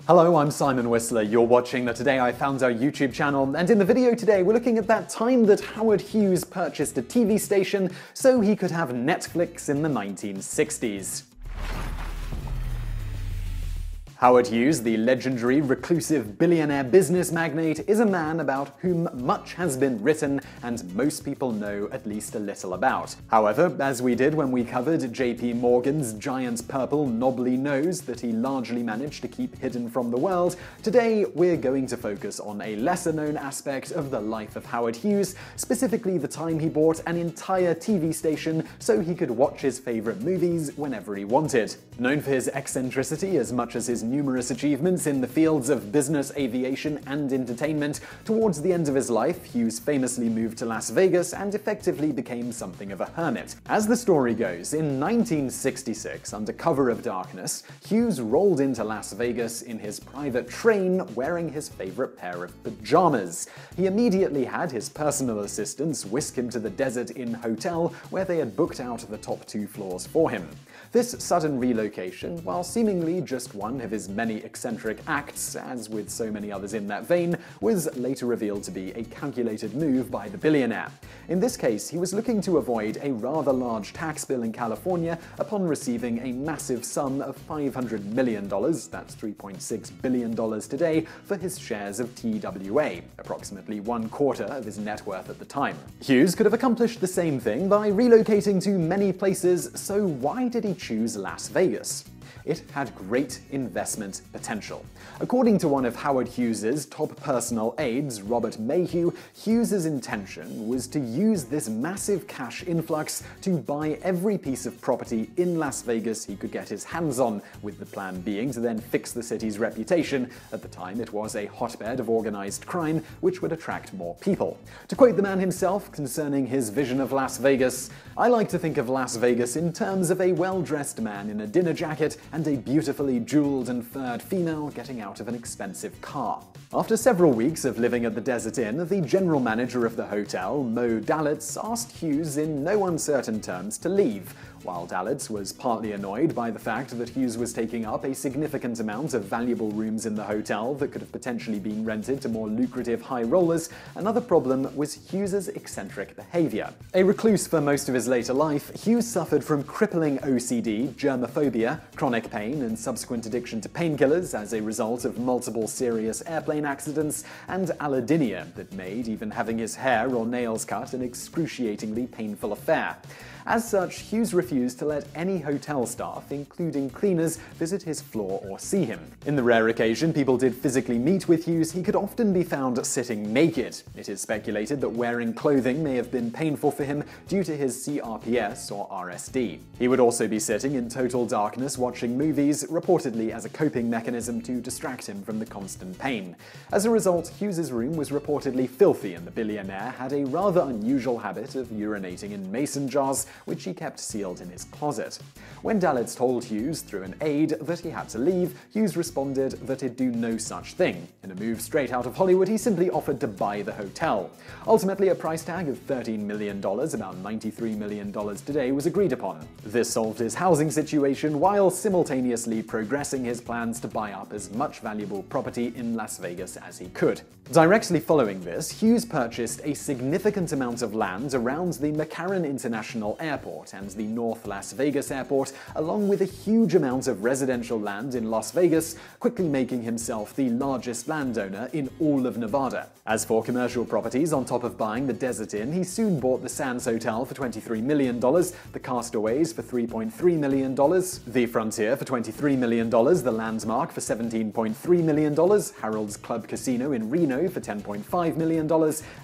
Hello, I'm Simon Whistler. You're watching the Today I Found Our YouTube channel, and in the video today we're looking at that time that Howard Hughes purchased a TV station so he could have Netflix in the 1960s. Howard Hughes, the legendary, reclusive billionaire business magnate, is a man about whom much has been written and most people know at least a little about. However, as we did when we covered JP Morgan's giant purple knobbly nose that he largely managed to keep hidden from the world, today we're going to focus on a lesser-known aspect of the life of Howard Hughes, specifically the time he bought an entire TV station so he could watch his favorite movies whenever he wanted. Known for his eccentricity as much as his numerous achievements in the fields of business, aviation, and entertainment, towards the end of his life, Hughes famously moved to Las Vegas and effectively became something of a hermit. As the story goes, in 1966, under cover of darkness, Hughes rolled into Las Vegas in his private train wearing his favorite pair of pajamas. He immediately had his personal assistants whisk him to the Desert Inn Hotel, where they had booked out the top 2 floors for him. This sudden relocation, while seemingly just one of his many eccentric acts, as with so many others in that vein, was later revealed to be a calculated move by the billionaire. In this case, he was looking to avoid a rather large tax bill in California upon receiving a massive sum of $500 million, that's $3.6 billion today, for his shares of TWA, approximately 1/4 of his net worth at the time. Hughes could have accomplished the same thing by relocating to many places, so why did he choose Las Vegas? It had great investment potential. According to one of Howard Hughes's top personal aides, Robert Mayhew, Hughes's intention was to use this massive cash influx to buy every piece of property in Las Vegas he could get his hands on, with the plan being to then fix the city's reputation. At the time, it was a hotbed of organized crime, which would attract more people. To quote the man himself concerning his vision of Las Vegas, "I like to think of Las Vegas in terms of a well-dressed man in a dinner jacket and a beautifully jeweled and furred female getting out of an expensive car." After several weeks of living at the Desert Inn, the general manager of the hotel, Mo Dalitz, asked Hughes in no uncertain terms to leave. While Dalitz was partly annoyed by the fact that Hughes was taking up a significant amount of valuable rooms in the hotel that could have potentially been rented to more lucrative high rollers, another problem was Hughes's eccentric behavior. A recluse for most of his later life, Hughes suffered from crippling OCD, germophobia, chronic pain, and subsequent addiction to painkillers as a result of multiple serious airplane accidents, and allodynia that made even having his hair or nails cut an excruciatingly painful affair. As such, Hughes refused to let any hotel staff, including cleaners, visit his floor or see him. In the rare occasion people did physically meet with Hughes, he could often be found sitting naked. It is speculated that wearing clothing may have been painful for him due to his CRPS or RSD. He would also be sitting in total darkness watching movies, reportedly as a coping mechanism to distract him from the constant pain. As a result, Hughes's room was reportedly filthy, and the billionaire had a rather unusual habit of urinating in mason jars, which he kept sealed in his closet. When Dalitz told Hughes through an aide that he had to leave, Hughes responded that he'd do no such thing. In a move straight out of Hollywood, he simply offered to buy the hotel. Ultimately, a price tag of $13 million, about $93 million today, was agreed upon. This solved his housing situation while simultaneously progressing his plans to buy up as much valuable property in Las Vegas as he could. Directly following this, Hughes purchased a significant amount of land around the McCarran International Airport and the North Las Vegas Airport, along with a huge amount of residential land in Las Vegas, quickly making himself the largest landowner in all of Nevada. As for commercial properties, on top of buying the Desert Inn, he soon bought the Sands Hotel for $23 million, the Castaways for $3.3 million, the Frontier for $23 million, the Landmark for $17.3 million, Harold's Club Casino in Reno for $10.5 million,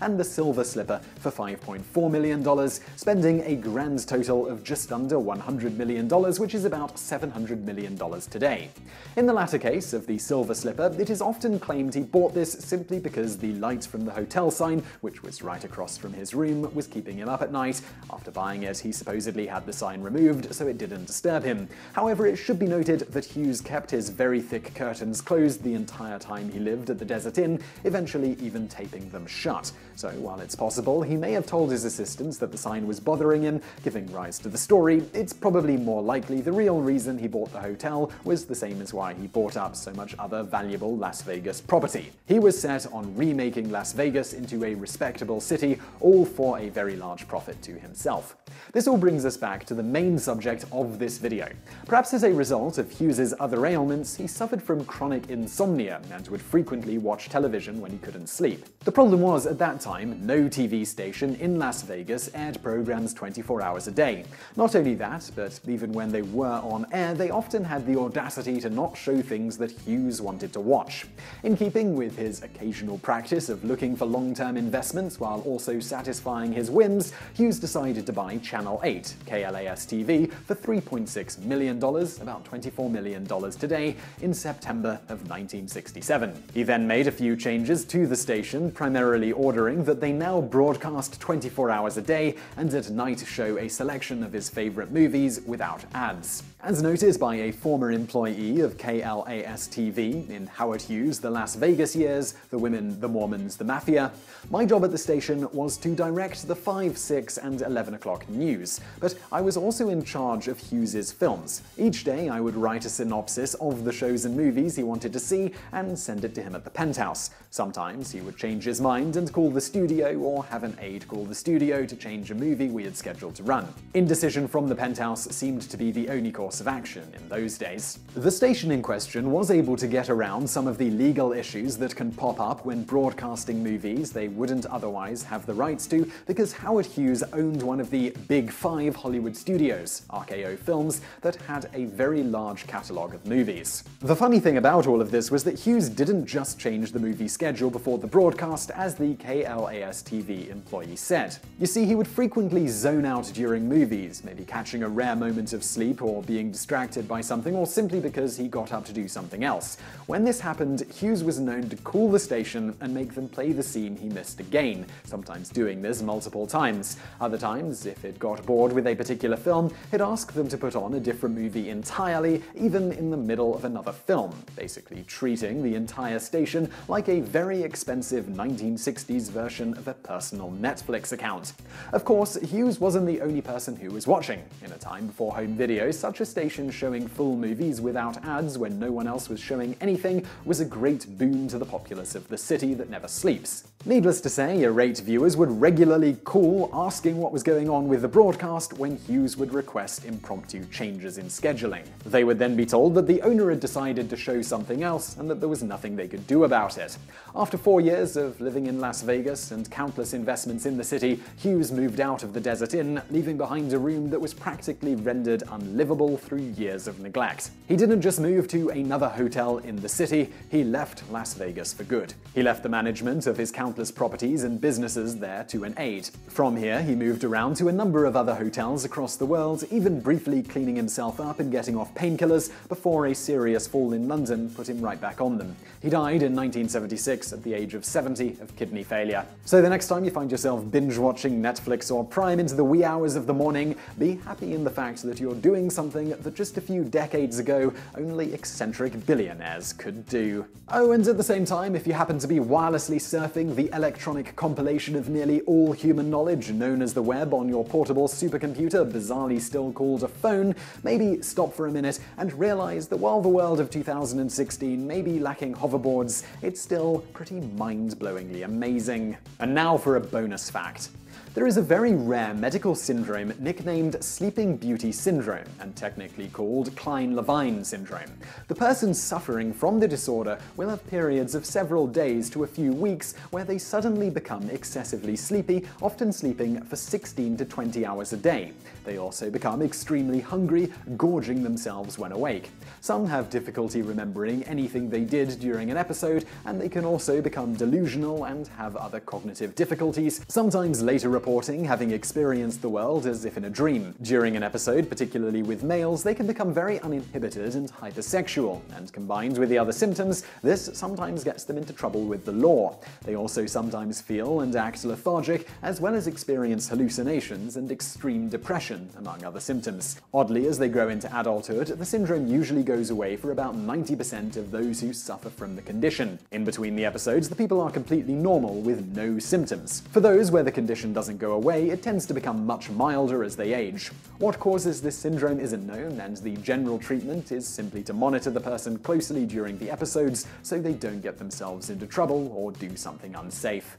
and the Silver Slipper for $5.4 million, spending a grand total of just under $100 million, which is about $700 million today. In the latter case of the Silver Slipper, it is often claimed he bought this simply because the light from the hotel sign, which was right across from his room, was keeping him up at night. After buying it, he supposedly had the sign removed so it didn't disturb him. However, it should be noted that Hughes kept his very thick curtains closed the entire time he lived at the Desert Inn, eventually even taping them shut. So while it's possible he may have told his assistants that the sign was bothering him, giving rise to the story story, it's probably more likely the real reason he bought the hotel was the same as why he bought up so much other valuable Las Vegas property. He was set on remaking Las Vegas into a respectable city, all for a very large profit to himself. This all brings us back to the main subject of this video. Perhaps as a result of Hughes's other ailments, he suffered from chronic insomnia and would frequently watch television when he couldn't sleep. The problem was, at that time, no TV station in Las Vegas aired programs 24 hours a day. Not only that, but even when they were on air, they often had the audacity to not show things that Hughes wanted to watch. In keeping with his occasional practice of looking for long-term investments while also satisfying his whims, Hughes decided to buy Channel 8, KLAS-TV, for $3.6 million, about $24 million today, in September of 1967. He then made a few changes to the station, primarily ordering that they now broadcast 24 hours a day and at night show a selection of his favorite movies without ads. As noted by a former employee of KLAS-TV in Howard Hughes' The Las Vegas Years, The Women, the Mormons, the Mafia, my job at the station was to direct the 5, 6, and 11 o'clock news, but I was also in charge of Hughes's films. Each day I would write a synopsis of the shows and movies he wanted to see and send it to him at the penthouse. Sometimes he would change his mind and call the studio, or have an aide call the studio to change a movie we had scheduled to run. Indecision from the penthouse seemed to be the only course of action in those days. The station in question was able to get around some of the legal issues that can pop up when broadcasting movies they wouldn't otherwise have the rights to, because Howard Hughes owned one of the Big Five Hollywood studios, RKO Films, that had a very large catalogue of movies. The funny thing about all of this was that Hughes didn't just change the movie schedule before the broadcast, as the KLAS-TV employee said. You see, he would frequently zone out during movies, maybe catching a rare moment of sleep or being distracted by something, or simply because he got up to do something else. When this happened, Hughes was known to call the station and make them play the scene he missed again, sometimes doing this multiple times. Other times, if it got bored with a particular film, he'd ask them to put on a different movie entirely, even in the middle of another film, basically treating the entire station like a very expensive 1960s version of a personal Netflix account. Of course, Hughes wasn't the only person who was watching. In a time before home video, such a station showing full movies without ads when no one else was showing anything was a great boon to the populace of the city that never sleeps. Needless to say, irate viewers would regularly call asking what was going on with the broadcast when Hughes would request impromptu changes in scheduling. They would then be told that the owner had decided to show something else and that there was nothing they could do about it. After 4 years of living in Las Vegas and countless investments in the city, Hughes moved out of the Desert Inn, leaving behind a room that was practically rendered unlivable through years of neglect. He didn't just move to another hotel in the city, he left Las Vegas for good. He left the management of his countless properties and businesses there to an aide. From here, he moved around to a number of other hotels across the world, even briefly cleaning himself up and getting off painkillers before a serious fall in London put him right back on them. He died in 1976 at the age of 70 of kidney failure. So the next time you find yourself binge-watching Netflix or Prime into the wee hours of the morning, be happy in the fact that you're doing something that just a few decades ago only eccentric billionaires could do. Oh, and at the same time, if you happen to be wirelessly surfing the electronic compilation of nearly all human knowledge known as the web on your portable supercomputer, bizarrely still called a phone, maybe stop for a minute and realize that while the world of 2016 may be lacking hoverboards, it's still pretty mind-blowingly amazing. And now for a bonus fact. There is a very rare medical syndrome nicknamed Sleeping Beauty Syndrome, and technically called Klein-Levine syndrome. The person suffering from the disorder will have periods of several days to a few weeks where they suddenly become excessively sleepy, often sleeping for 16 to 20 hours a day. They also become extremely hungry, gorging themselves when awake. Some have difficulty remembering anything they did during an episode, and they can also become delusional and have other cognitive difficulties, sometimes later reporting having experienced the world as if in a dream. During an episode, particularly with males, they can become very uninhibited and hypersexual, and combined with the other symptoms, this sometimes gets them into trouble with the law. They also sometimes feel and act lethargic, as well as experience hallucinations and extreme depression, among other symptoms. Oddly, as they grow into adulthood, the syndrome usually goes away for about 90% of those who suffer from the condition. In between the episodes, the people are completely normal with no symptoms. For those where the condition doesn't doesn't go away, it tends to become much milder as they age. What causes this syndrome isn't known, and the general treatment is simply to monitor the person closely during the episodes so they don't get themselves into trouble or do something unsafe.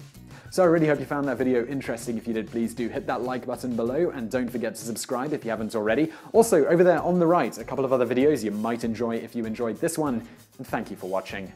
So I really hope you found that video interesting. If you did, please do hit that like button below, and don't forget to subscribe if you haven't already. Also, over there on the right, a couple of other videos you might enjoy if you enjoyed this one, and thank you for watching.